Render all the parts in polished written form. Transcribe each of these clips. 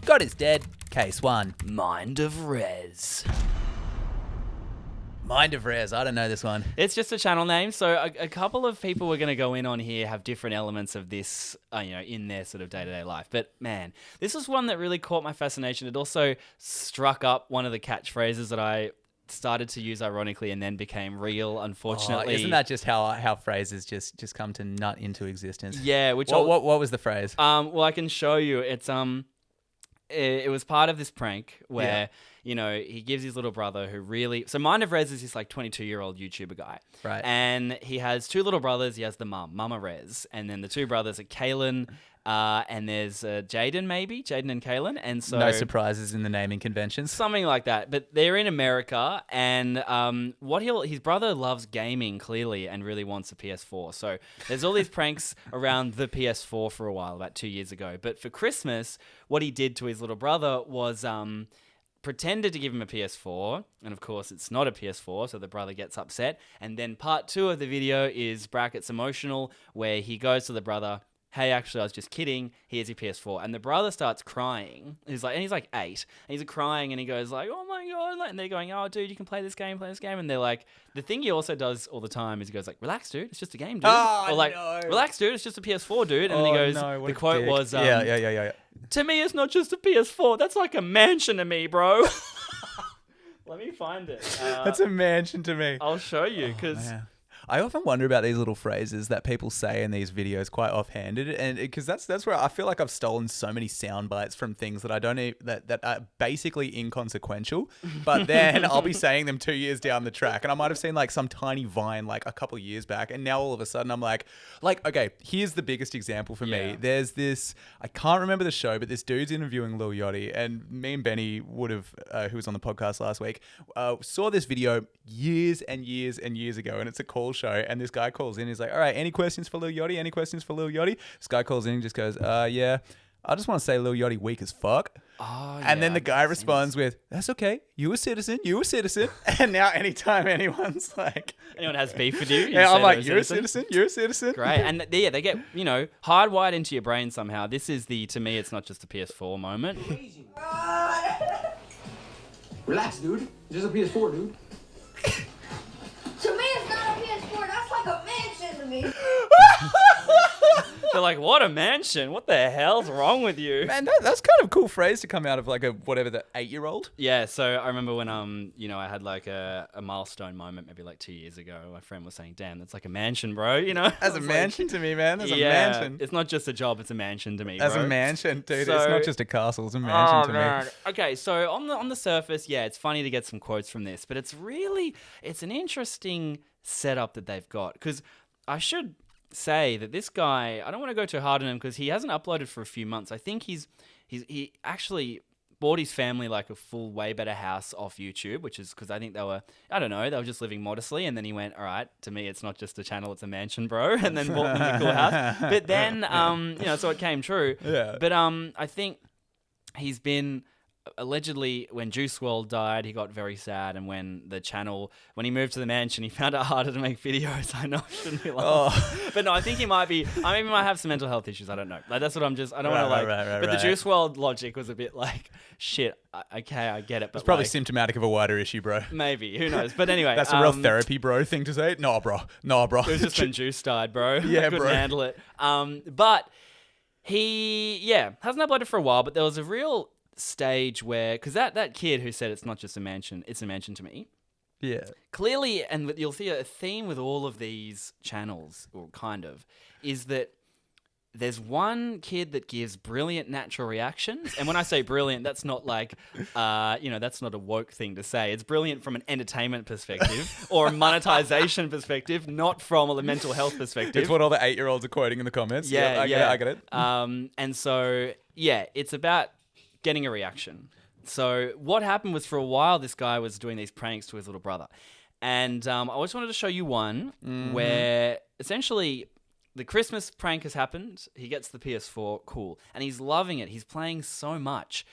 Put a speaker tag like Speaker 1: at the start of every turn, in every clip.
Speaker 1: God is Dead, Case 1.
Speaker 2: MindOfRez.
Speaker 1: MindOfRez, I don't know this one.
Speaker 2: It's just a channel name. So a couple of people we're going to go in on here have different elements of this, in their sort of day-to-day life. But man, this was one that really caught my fascination. It also struck up one of the catchphrases that I started to use ironically and then became real, unfortunately.
Speaker 1: Isn't that just how phrases just come to nut into existence?
Speaker 2: Yeah. What
Speaker 1: was the phrase?
Speaker 2: Well, I can show you. It's it was part of this prank where, he gives his little brother who really... So MindOfRez is this 22-year-old YouTuber guy.
Speaker 1: Right.
Speaker 2: And he has two little brothers. He has the Mama Rez. And then the two brothers are Kaylin and there's Jaden and Kaylin. And so...
Speaker 1: No surprises in the naming conventions.
Speaker 2: Something like that. But they're in America and his brother loves gaming clearly and really wants a PS4. So there's all these pranks around the PS4 for a while, about 2 years ago. But for Christmas, what he did to his little brother was pretended to give him a PS4. And of course, it's not a PS4, so the brother gets upset. And then part 2 of the video is brackets emotional, where he goes to the brother, hey, actually, I was just kidding. Here's your PS4. And the brother starts crying. He's like 8. And he's crying and he goes like, oh my God. And they're going, oh, dude, you can play this game. And they're like, the thing he also does all the time is he goes like, relax, dude. It's just a game, dude. Or like, relax, dude. It's just a PS4, dude. And then he goes, the quote was,
Speaker 1: yeah.
Speaker 2: To me, it's not just a PS4. That's like a mansion to me, bro. Let me find it.
Speaker 1: That's a mansion to me.
Speaker 2: I'll show you because...
Speaker 1: I often wonder about these little phrases that people say in these videos quite offhanded, and because that's where I feel like I've stolen so many sound bites from things that I don't that are basically inconsequential, but then I'll be saying them 2 years down the track, and I might have seen some tiny vine a couple of years back, and now all of a sudden I'm like okay, here's the biggest example for me. There's this, I can't remember the show, but this dude's interviewing Lil Yachty, and me and Benny would have, who was on the podcast last week, saw this video years and years and years ago, and it's a call show, and this guy calls in. He's like, all right, any questions for Lil Yachty? Any questions for Lil Yachty? This guy calls in and just goes, yeah, I just want to say Lil Yachty weak as fuck. And then the guy responds with, that's okay. You a citizen. And now anytime anyone's like...
Speaker 2: Anyone has beef with you?
Speaker 1: I'm like, you're a citizen.
Speaker 2: Great. And they get, hardwired into your brain somehow. This is to me, it's not just a PS4 moment.
Speaker 3: Relax, dude. It's just a PS4, dude.
Speaker 4: To me, it's not a PS4. That's like a mansion to me.
Speaker 2: They're like, what a mansion. What the hell's wrong with you?
Speaker 1: Man, that's kind of a cool phrase to come out of the 8-year-old.
Speaker 2: Yeah, so I remember when I had a milestone moment maybe 2 years ago. My friend was saying, damn, that's like a mansion, bro.
Speaker 1: That's a mansion to me, man. That's a mansion.
Speaker 2: It's not just a job, it's a mansion to me,
Speaker 1: That's
Speaker 2: bro.
Speaker 1: a mansion, dude. It's not just a castle, it's a mansion to me.
Speaker 2: Okay, so on the surface, it's funny to get some quotes from this, but it's an interesting setup that they've got, because I should say that this guy, I don't want to go too hard on him because he hasn't uploaded for a few months. I think he actually bought his family a full way better house off YouTube, which is because I think they were just living modestly, and then he went, all right, to me it's not just a channel, it's a mansion, bro, and then bought them a cool house. But then so it came true.
Speaker 1: Yeah.
Speaker 2: But I think he's been allegedly, when Juice WRLD died, he got very sad, and when he moved to the mansion, he found it harder to make videos. I know I shouldn't be laughing, but no, I think he might have some mental health issues. I don't know. That's what I don't want to but the Juice WRLD logic was a bit shit. Okay, I get it, but
Speaker 1: it's probably symptomatic of a wider issue, bro.
Speaker 2: Maybe, who knows? But anyway,
Speaker 1: that's a real therapy, bro, thing to say. No, bro.
Speaker 2: It was just when Juice died, bro.
Speaker 1: Yeah,
Speaker 2: I couldn't
Speaker 1: bro.
Speaker 2: handle it. But he, hasn't uploaded for a while. But there was a real stage where, because that kid who said it's not just a mansion, it's a mansion to me.
Speaker 1: Yeah.
Speaker 2: Clearly, and you'll see a theme with all of these channels, or kind of, is that there's one kid that gives brilliant natural reactions. And when I say brilliant, that's not that's not a woke thing to say. It's brilliant from an entertainment perspective or a monetization perspective, not from a mental health perspective.
Speaker 1: It's what all the 8-year-olds are quoting in the comments.
Speaker 2: Yeah,
Speaker 1: I get it.
Speaker 2: And so, it's about getting a reaction. So what happened was, for a while, this guy was doing these pranks to his little brother. And I just wanted to show you one where essentially the Christmas prank has happened. He gets the PS4, cool. And he's loving it. He's playing so much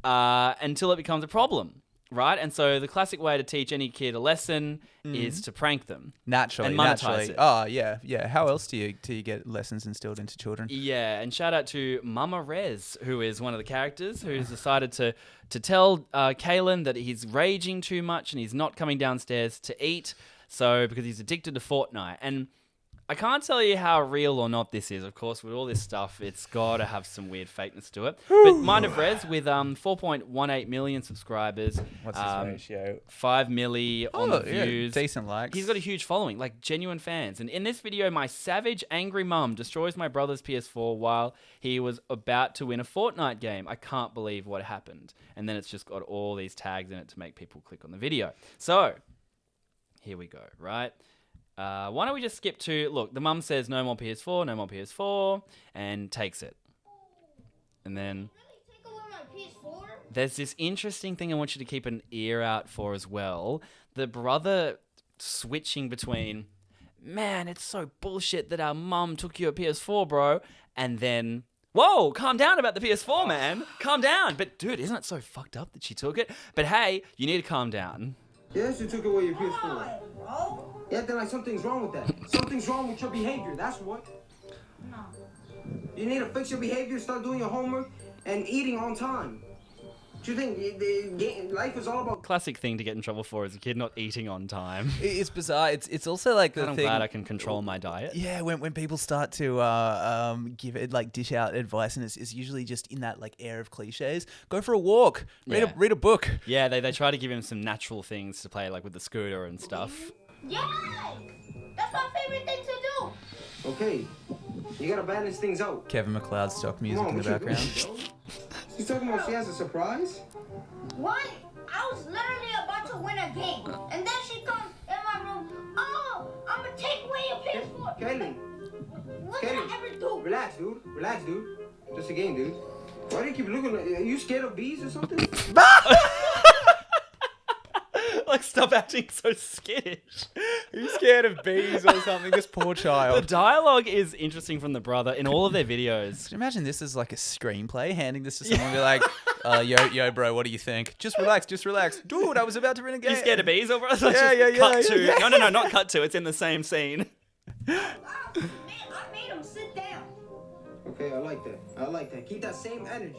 Speaker 2: until it becomes a problem. Right? And so the classic way to teach any kid a lesson is to prank them.
Speaker 1: Naturally,
Speaker 2: and monetize
Speaker 1: naturally.
Speaker 2: it.
Speaker 1: Oh, yeah. How else do you get lessons instilled into children?
Speaker 2: Yeah, and shout out to MindOfRez, who is one of the characters who's decided to tell Kalen that he's raging too much and he's not coming downstairs to eat, so because he's addicted to Fortnite. And I can't tell you how real or not this is. Of course, with all this stuff, it's got to have some weird fakeness to it. But MindOfRez, with 4.18 million subscribers,
Speaker 1: What's his ratio?
Speaker 2: 5 milli on the
Speaker 1: yeah,
Speaker 2: views.
Speaker 1: decent likes.
Speaker 2: He's got a huge following, like genuine fans. And in this video, my savage, angry mum destroys my brother's PS4 while he was about to win a Fortnite game. I can't believe what happened. And then it's just got all these tags in it to make people click on the video. So, here we go, right? Why don't we just skip to, look, the mum says no more PS4, and takes it. And then
Speaker 4: Take away my PS4?
Speaker 2: there's this interesting thing I want you to keep an ear out for as well. The brother switching between, man, it's so bullshit that our mum took you a PS4, bro. And then, whoa, calm down about the PS4, man. Calm down. But dude, isn't it so fucked up that she took it? But hey, you need to calm down.
Speaker 3: Yeah, she took away your PS4.
Speaker 4: Why, bro?
Speaker 3: Yeah, then like something's wrong with that. Something's wrong with your behavior, that's what.
Speaker 4: No.
Speaker 3: You need to fix your behavior, start doing your homework, and eating on time. Do you think life is all about...
Speaker 2: Classic thing to get in trouble for is a kid not eating on time.
Speaker 1: It's bizarre. It's also like the
Speaker 2: And I'm
Speaker 1: thing.
Speaker 2: glad I can control my diet.
Speaker 1: Yeah, when people start to give it, like, dish out advice, and it's usually just in that like air of cliches. Go for a walk.
Speaker 2: Yeah.
Speaker 1: Read a book.
Speaker 2: Yeah, they try to give him some natural things to play, like with the scooter and stuff.
Speaker 4: Yeah! That's my favorite thing to do!
Speaker 3: Okay, you gotta balance things out.
Speaker 1: Kevin McLeod stock music
Speaker 3: Come on,
Speaker 1: in the
Speaker 3: what you-
Speaker 1: background.
Speaker 3: She's talking about she has a surprise?
Speaker 4: One, I was literally about to win a game. And then she comes in my room. Oh, I'm gonna take away your PS4.
Speaker 3: Kaylin,
Speaker 4: What did I ever do?
Speaker 3: relax, dude. Relax, dude. Just a game, dude. Why do you keep looking? Are you scared of bees or something?
Speaker 2: Like, stop acting so skittish.
Speaker 1: Are you scared of bees or something? This poor
Speaker 2: The
Speaker 1: child.
Speaker 2: dialogue is interesting from the brother in all of their videos.
Speaker 1: Can you imagine this as like a screenplay? Handing this to someone and be like, yo, bro, what do you think? Just relax. Dude, I was about to win a game.
Speaker 2: You scared of bees, or bro?
Speaker 1: Yeah.
Speaker 2: No, not cut to. It's in the same scene.
Speaker 4: Man, I made him sit down.
Speaker 3: Okay, I like that. Keep that same energy.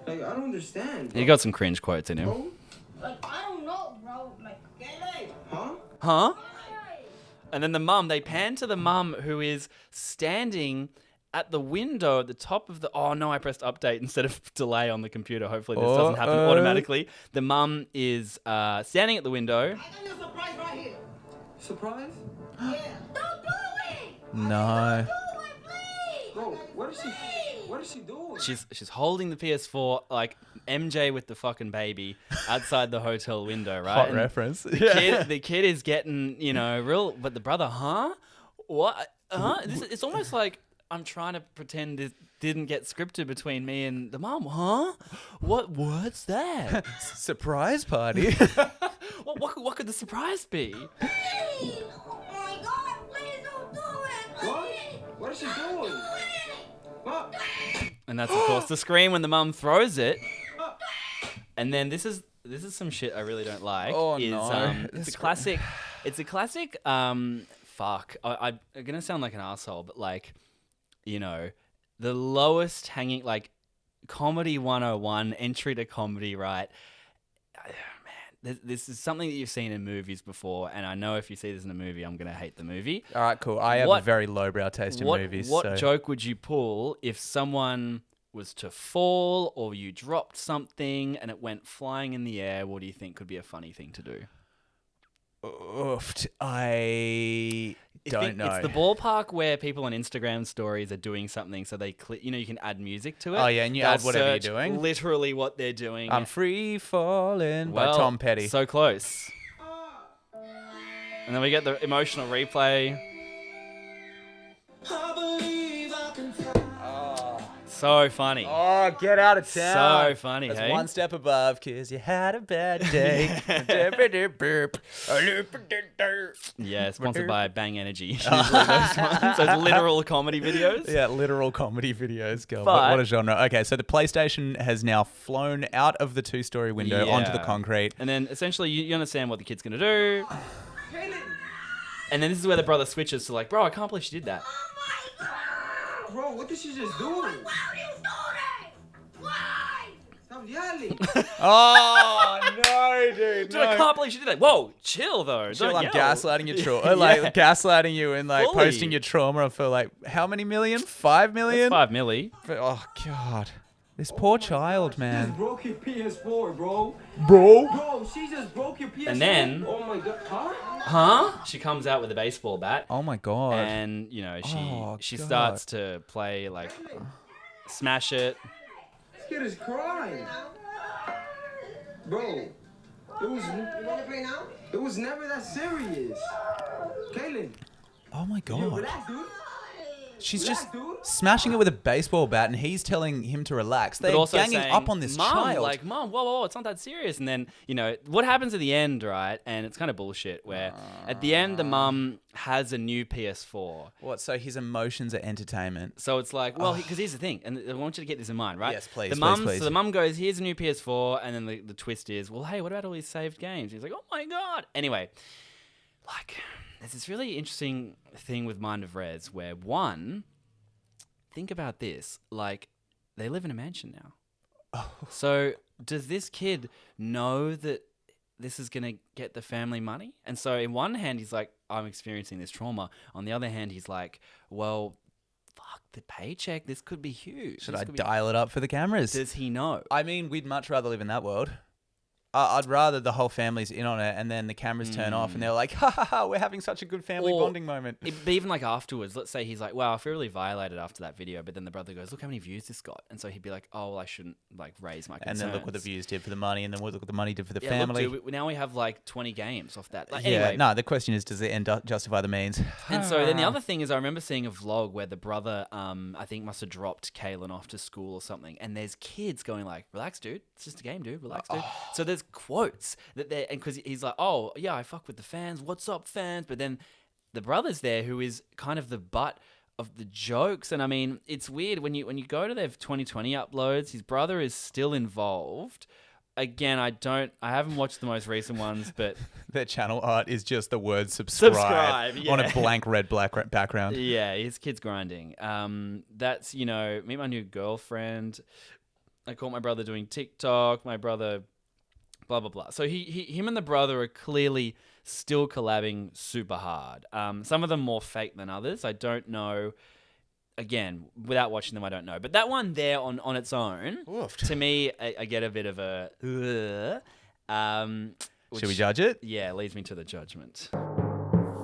Speaker 3: Like, I don't understand.
Speaker 2: You got some cringe quotes in him.
Speaker 3: Bro?
Speaker 4: Like, I don't know, bro. Like,
Speaker 3: Huh?
Speaker 2: Huh?
Speaker 4: hey.
Speaker 2: And then the mum, they pan to the mum who is standing at the window at the top of the... Oh, no, I pressed update instead of delay on the computer. Hopefully this doesn't happen automatically. The mum is standing at the window.
Speaker 3: I got your surprise right here. Surprise?
Speaker 4: Don't do it!
Speaker 1: No.
Speaker 4: Do it, please!
Speaker 3: Bro, what is she doing?
Speaker 2: She's holding the PS4 like MJ with the fucking baby outside the hotel window, right?
Speaker 1: Hot
Speaker 2: And
Speaker 1: reference.
Speaker 2: the kid is getting, real, but the brother, huh? What? Huh? It's almost like I'm trying to pretend it didn't get scripted between me and the mom, huh? What's that?
Speaker 1: Surprise party.
Speaker 2: what could the surprise be?
Speaker 4: Please! Oh my god, please don't do it!
Speaker 3: What?
Speaker 4: Please!
Speaker 3: What is she doing? What?
Speaker 2: And that's of course the scream when the mum throws it. And then this is some shit I really don't like.
Speaker 1: Oh,
Speaker 2: is,
Speaker 1: no.
Speaker 2: It's a classic. Fuck. I'm gonna sound like an asshole, but like, the lowest hanging, like, comedy 101 entry to comedy, right? Man, this is something that you've seen in movies before, and I know if you see this in a movie, I'm gonna hate the movie.
Speaker 1: All right, cool. I have a very lowbrow taste in movies.
Speaker 2: What
Speaker 1: so.
Speaker 2: joke would you pull if someone was to fall or you dropped something and it went flying in the air? What do you think could be a funny thing to do?
Speaker 1: Oofed. I don't know.
Speaker 2: It's the ballpark where people on Instagram stories are doing something, so they you can add music to it.
Speaker 1: Oh, yeah, and you
Speaker 2: They'll
Speaker 1: add whatever you're
Speaker 2: search
Speaker 1: doing.
Speaker 2: Literally what they're doing.
Speaker 1: I'm free falling by
Speaker 2: Well,
Speaker 1: Tom Petty.
Speaker 2: So close. And then we get the emotional replay. So funny.
Speaker 1: Oh, get out of town.
Speaker 2: So funny,
Speaker 1: That's
Speaker 2: hey?
Speaker 1: one step above, because you had a bad day.
Speaker 2: Yeah, sponsored by Bang Energy. Usually those ones, those literal comedy videos.
Speaker 1: Yeah, literal comedy videos. God,
Speaker 2: But-
Speaker 1: what a genre. Okay, so the PlayStation has now flown out of the two-story window onto the
Speaker 2: Yeah.
Speaker 1: concrete.
Speaker 2: And then essentially you understand what the kid's going to do. And then this is where the brother switches to like, bro, I can't believe she did that.
Speaker 3: Bro, what did she just do?
Speaker 4: Why would you do that? Why?
Speaker 3: Stop yelling.
Speaker 1: Oh, no, dude.
Speaker 2: Dude, I can't believe she did that. Whoa, chill though.
Speaker 1: Chill,
Speaker 2: Don't
Speaker 1: I'm
Speaker 2: yell.
Speaker 1: gaslighting your trauma. Like, gaslighting you and, like,
Speaker 2: Fully.
Speaker 1: posting your trauma for, like, how many million? 5 million?
Speaker 2: That's 5 milli.
Speaker 1: Oh, God. This poor child,
Speaker 3: She
Speaker 1: man.
Speaker 3: just broke your PS4, bro.
Speaker 1: Bro?
Speaker 3: Bro, she just broke your PS4.
Speaker 2: And then-
Speaker 3: Oh my god. Huh?
Speaker 2: Huh? She comes out with a baseball bat.
Speaker 1: Oh, my God.
Speaker 2: And, you know, she
Speaker 1: God.
Speaker 2: starts to play, like, smash it.
Speaker 3: This kid is crying. Bro, it was.
Speaker 4: You wanna play now?
Speaker 3: It was never that serious. Kaylin,
Speaker 1: Oh, my
Speaker 3: yo,
Speaker 1: God.
Speaker 3: relax, dude.
Speaker 1: She's
Speaker 3: Relax,
Speaker 1: just
Speaker 3: dude.
Speaker 1: smashing it with a baseball bat, and he's telling him to relax. They're
Speaker 2: But also
Speaker 1: ganging
Speaker 2: saying,
Speaker 1: up on this
Speaker 2: Mom,
Speaker 1: child.
Speaker 2: like, Mom, whoa, it's not that serious. And then, you know, what happens at the end, right? And it's kind of bullshit where at the end, the mum has a new PS4.
Speaker 1: What? So his emotions are entertainment.
Speaker 2: So it's like, well, because here's the thing, and I want you to get this in mind, right?
Speaker 1: Yes, please,
Speaker 2: The
Speaker 1: please,
Speaker 2: mum,
Speaker 1: please.
Speaker 2: So the mum goes, here's a new PS4, and then the twist is, well, hey, what about all these saved games? He's like, oh my God. Anyway, like, there's this really interesting thing with MindOfRez where one, think about this, like, they live in a mansion now. So does this kid know that this is going to get the family money? And so in one hand, he's like, I'm experiencing this trauma. On the other hand, he's like, well, fuck the paycheck. This could be huge.
Speaker 1: Should
Speaker 2: This
Speaker 1: I
Speaker 2: could be-"
Speaker 1: dial it up for the cameras?
Speaker 2: Does he know?
Speaker 1: I mean, we'd much rather live in that world. I'd rather the whole family's in on it, and then the cameras turn off, and they're like, ha ha ha, we're having such a good family
Speaker 2: Or-
Speaker 1: bonding moment.
Speaker 2: But even like afterwards, let's say he's like, wow, I feel really violated after that video. But then the brother goes, look how many views this got. And so he'd be like, oh, well, I shouldn't like raise my
Speaker 1: And
Speaker 2: concerns.
Speaker 1: then look what the views did for the money, and then look what the money did for the
Speaker 2: Yeah,
Speaker 1: family.
Speaker 2: look, dude, now we have like 20 games off that. Like,
Speaker 1: Yeah,
Speaker 2: anyway,
Speaker 1: no, the question is, does the end justify the means?
Speaker 2: And so then the other thing is I remember seeing a vlog where the brother, I think must have dropped Kaylin off to school or something. And there's kids going like, relax, dude. It's just a game, dude. Relax, dude. So there's quotes that they're, and because he's like, oh, yeah, I fuck with the fans. What's up, fans? But then the brother's there who is kind of the butt of the jokes. And I mean, it's weird when you go to their 2020 uploads, his brother is still involved. Again, I haven't watched the most recent ones, but
Speaker 1: Their channel art is just the word subscribe, on a
Speaker 2: yeah.
Speaker 1: blank red black background.
Speaker 2: yeah, his kid's grinding. That's, you know, meet my new girlfriend. I caught my brother doing TikTok. My brother, blah blah blah. So him and the brother are clearly still collabing super hard. Some of them more fake than others. I don't know. Again, without watching them, I don't know. But that one there on its own, to me, I get a bit of a.
Speaker 1: Should we judge it?
Speaker 2: Yeah, leads me to the judgment.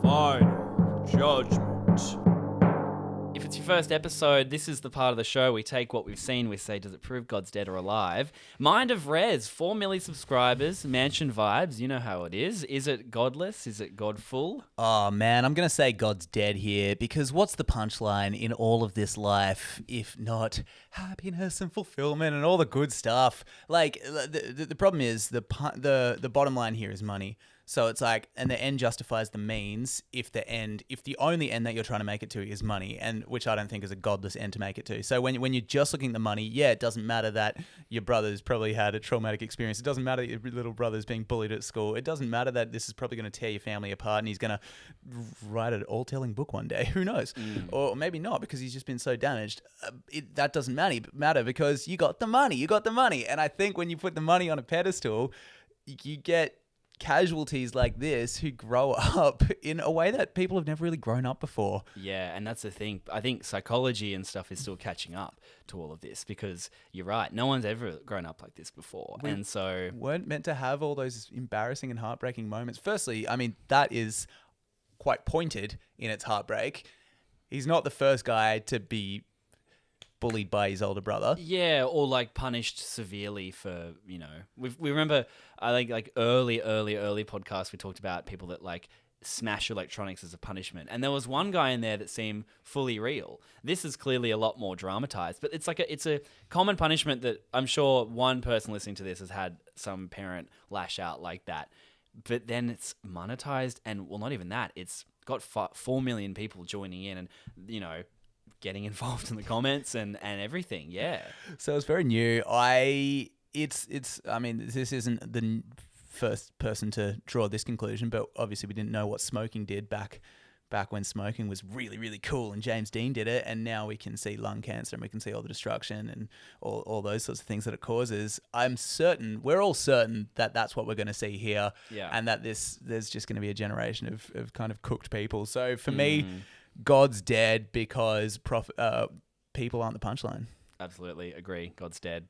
Speaker 5: Final judgment.
Speaker 2: If it's your first episode, this is the part of the show we take what we've seen, we say, does it prove God's dead or alive? MindOfRez, 4 million subscribers, mansion vibes, you know how it is. Is it godless? Is it godful?
Speaker 1: Oh man, I'm going to say God's dead here, because what's the punchline in all of this life if not happiness and fulfillment and all the good stuff? Like, the problem is the bottom line here is money. So it's like, and the end justifies the means if the only end that you're trying to make it to is money, and which I don't think is a godless end to make it to. So when you're just looking at the money, yeah, it doesn't matter that your brother's probably had a traumatic experience. It doesn't matter that your little brother's being bullied at school. It doesn't matter that this is probably going to tear your family apart, and he's going to write an all-telling book one day. Who knows? Or maybe not, because he's just been so damaged. That doesn't matter because you got the money. You got the money. And I think when you put the money on a pedestal, you get casualties like this who grow up in a way that people have never really grown up before.
Speaker 2: Yeah, and that's the thing. I think psychology and stuff is still catching up to all of this, because you're right. No one's ever grown up like this before. And so
Speaker 1: Weren't meant to have all those embarrassing and heartbreaking moments. Firstly, I mean, that is quite pointed in its heartbreak. He's not the first guy to be bullied by his older brother.
Speaker 2: yeah, or like punished severely for, you know, we remember, I think like early podcasts we talked about people that like smash electronics as a punishment. And there was one guy in there that seemed fully real. This is clearly a lot more dramatized, but it's a common punishment that I'm sure one person listening to this has had some parent lash out like that. But then it's monetized, and well, not even that. It's got 4 million people joining in, and getting involved in the comments and everything. Yeah.
Speaker 1: So it's very new. I mean, this isn't the first person to draw this conclusion, but obviously we didn't know what smoking did back when smoking was really, really cool, and James Dean did it, and now we can see lung cancer and we can see all the destruction and all those sorts of things that it causes. We're all certain that that's what we're going to see here, and that there's just going to be a generation of kind of cooked people. So for me, God's dead because people aren't the punchline.
Speaker 2: Absolutely agree. God's dead.